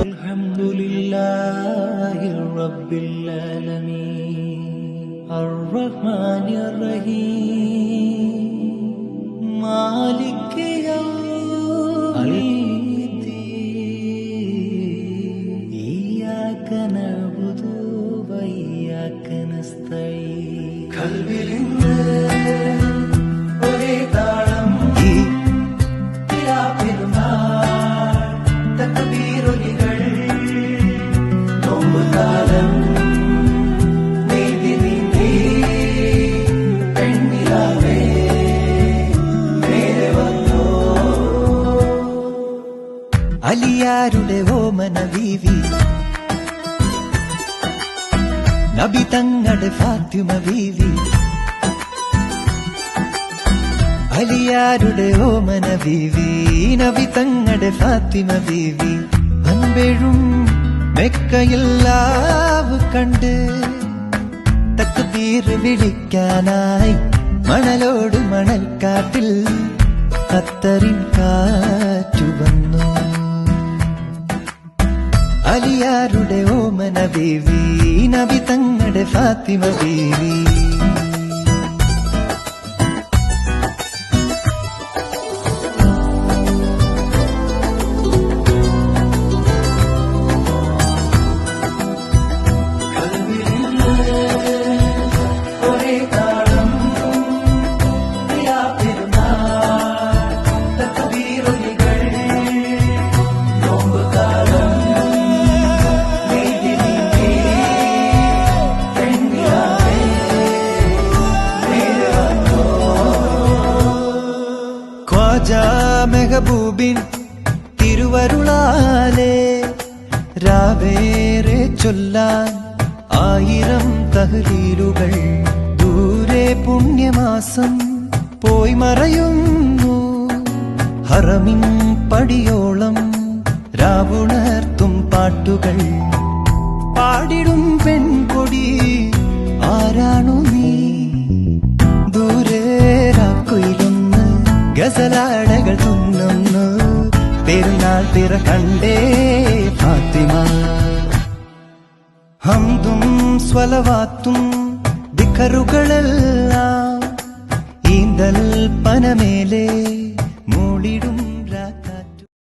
Alhamdulillahi Rabbil Alameen Ar-Rahmanir Rahim Maliki Yawmiddin Iyyaka na'budu wa iyyaka nasta'in Kalbirinde ore taalam ya perumal takbiroligal nombukalam needinindi pennilave mere vanno aliyarude omana vivi നബി തങ്ങളുടെ ഫാത്തിമ ബീവി അലിയാരുടെ ഓമന ബീവി നബി തങ്ങളുടെ ഫാത്തിമ ബീവി അൻപെഴും മെക്കയില്ലാവ് കണ്ട് തക്ബീർ വിളിക്കാനായി മണലോട് മണൽക്കാട്ടിൽ ഖത്തറിൻ കാറ്റു വന്നു അലിയാരുടെ ഓമന ബീവി നബി തങ്ങളുടെ ഫാത്തിമ ബീവി മെഹബൂബിൻ തിരുവരുളാലേ രാവേറെ ചൊല്ലാൻ 1000 തഹ്ലീലുകൾ ദൂരെ പുണ്യമാസം പോയി മറയുന്നു ഹറമിൻ പടിയോളം രാവുണർത്തും പാട്ടുകൾ പാടിടും പെൺകൊടി ആരാണു നീ ദൂരെ രാക്കുയിലൊന്ന് ഗസലാടകൾ തുന്നുന്നു പെരുന്നാൾ പിറ കണ്ടേ ഫാത്തിമ ഹംദും സ്വലവാത്തും ദിക്കറുകളെല്ലാം ഈന്തൽ പനമേലെ മൂളിടും